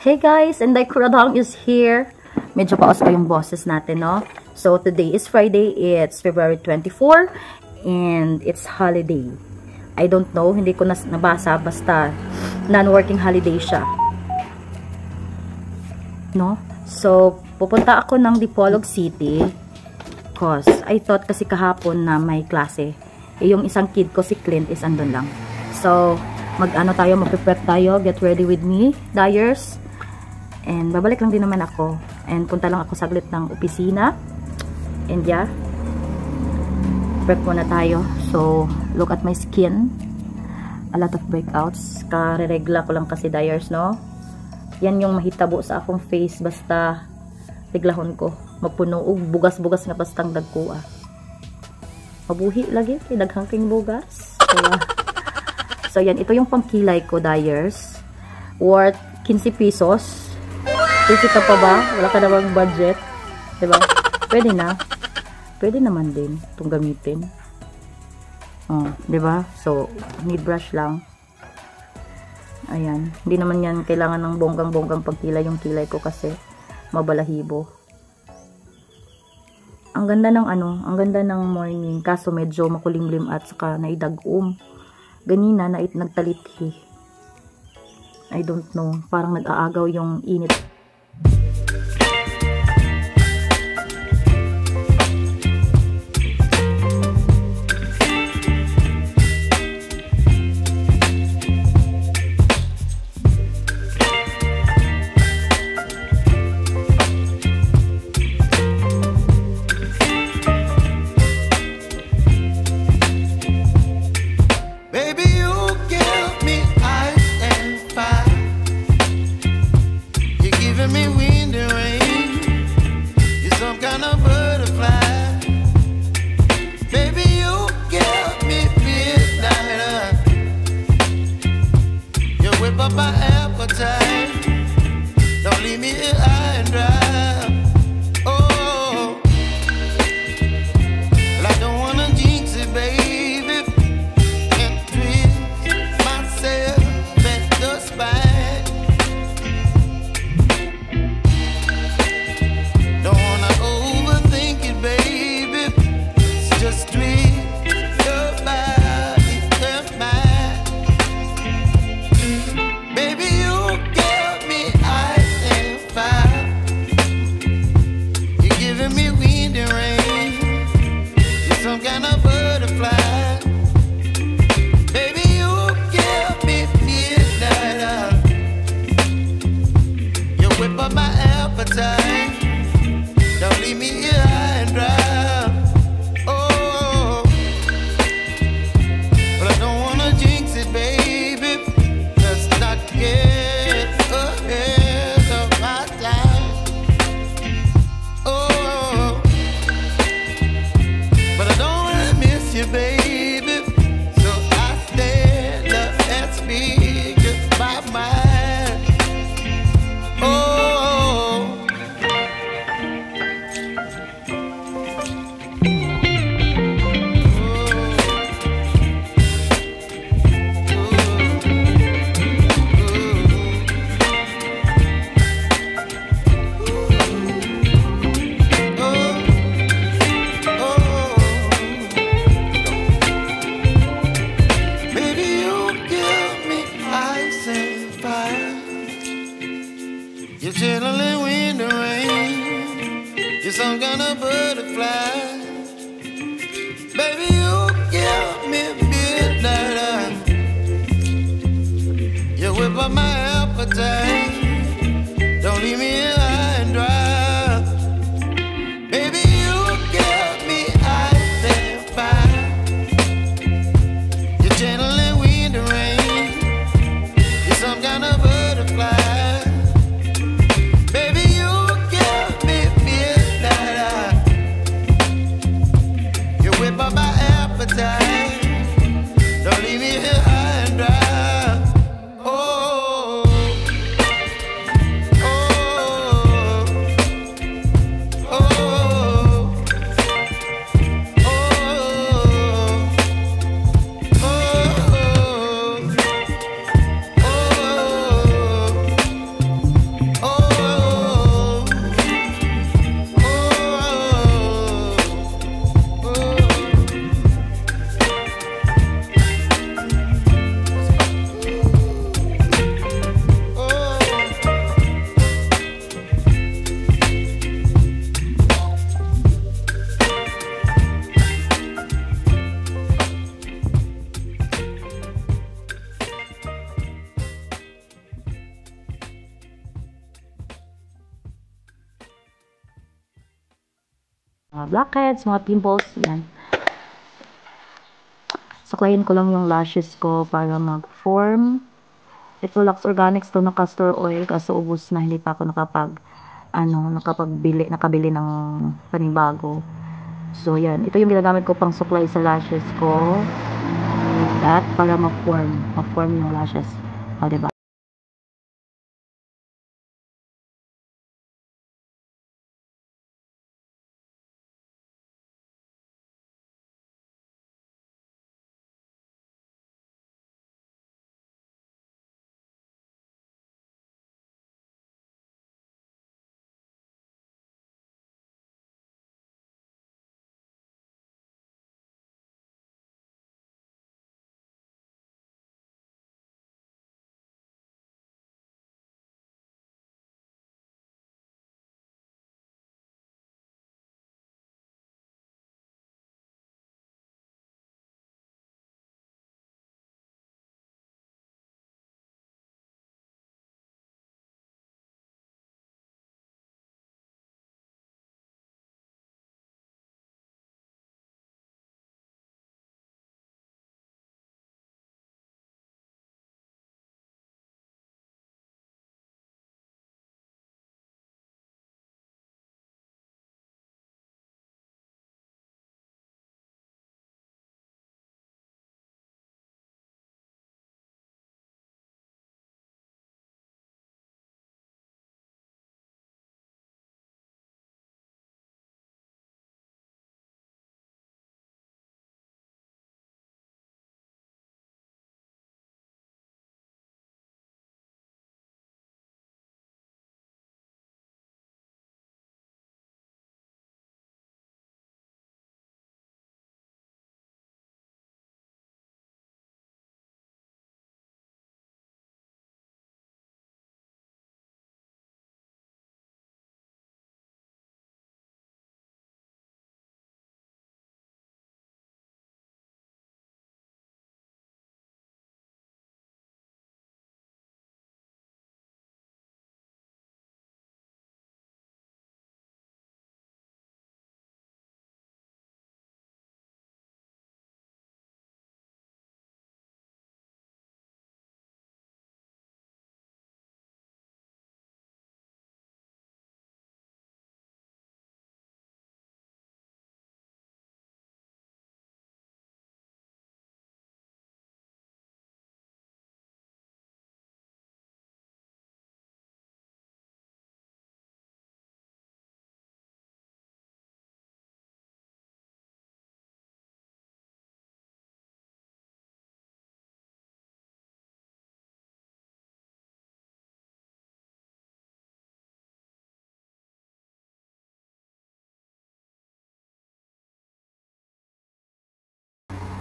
Hey guys, and Kuradong is here. Medyo paos pa yung boses natin, no? So, today is Friday. It's February 24. And it's holiday. I don't know. Hindi ko nabasa. Basta, non-working holiday siya. No? So, pupunta ako ng Dipolog City. Cause, I thought kasi kahapon na may klase. Yung isang kid ko, si Clint, is andun lang. So, mag-prepare tayo. Get ready with me, Dyers. And babalik lang din naman ako. And punta lang ako saglit ng opisina. And yeah. Prep muna tayo. So, look at my skin. A lot of breakouts. Kareregla ko lang kasi, Dyers, no? Yan yung mahitabo sa akong face. Basta, reglahon ko. Magpuno. Bugas-bugas nga bastang dagkuha. Mabuhi lagi. Daghang king bugas. Kaya, so, yan. Ito yung pangkilay ko, Dyers. Worth 15 pesos. Kasi ka pa ba? Wala ka namang budget. Diba? Pwede na. Pwede naman din itong gamitin. Oh, diba? So, need brush lang. Ayan. Hindi naman yan kailangan ng bonggang-bonggang pagkilay yung kilay ko kasi mabalahibo. Ang ganda ng ang ganda ng morning. Kaso medyo makulimlim at saka naidagum. Ganina na nagtalithi. I don't know. Parang nag-aagaw yung init. Mga blackheads, mga pimples, yan. Saklayin ko lang yung lashes ko para mag-form. Ito Lux Organics to na castor oil kasi ubos na, hindi pa ako nakabili ng panibago. So yan, ito yung ginagamit ko pang supply sa lashes ko. That para ma-form yung lashes. O, diba?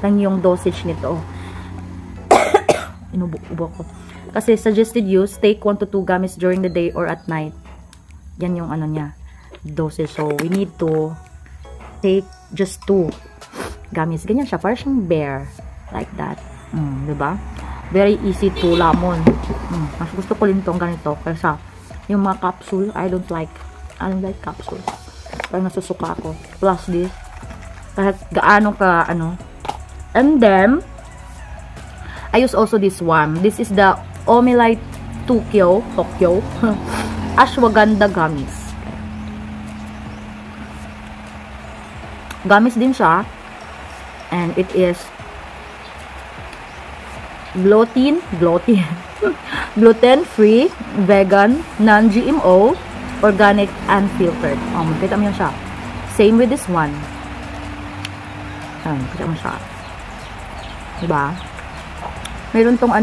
Lang yung dosage nito. Inubo ko. Kasi suggested use, take 1 to 2 gummies during the day or at night. Yan yung ano niya, dosage. So, we need to take just 2 gummies. Ganyan siya, parang siyang bear. Like that. Diba? Very easy to lamon. Mas gusto ko rin itong ganito. Kaysa yung mga capsule, I don't like capsule. Parang nasusuka ako. Plus this, kahit gaano ka, and then, I use also this one. This is the Omilite Tokyo Ashwagandha Gummies. Gummies din siya. And it is gluten-free, vegan, non-GMO, organic, unfiltered. Makita mo yan siya. Same with this one. Makita mo siya. Diba? Meron tong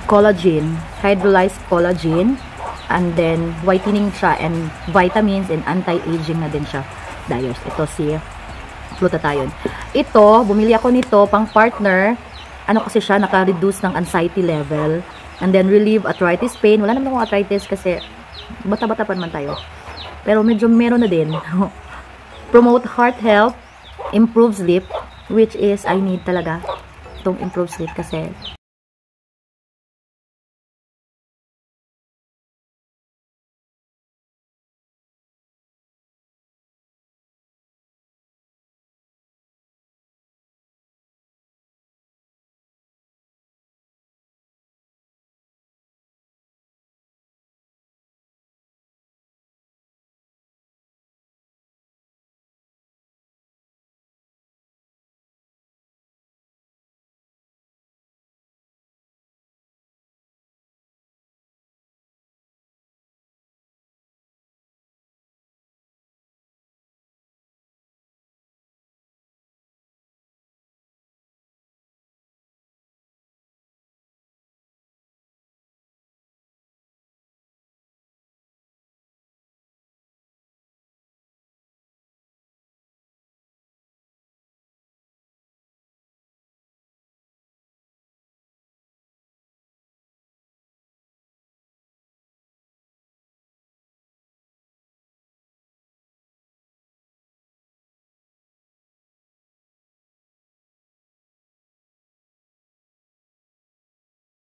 collagen, hydrolyzed collagen, and then whitening siya, and vitamins, and anti-aging na din siya. Dayos. Ito si glutathione. Ito, bumili ako nito pang partner. Kasi siya, naka-reduce ng anxiety level, and then relieve arthritis pain. Wala naman akong arthritis kasi bata-bata pa naman tayo. Pero medyo meron na din. Promote heart health, improve sleep, which is, I need talaga itong improve sleep kasi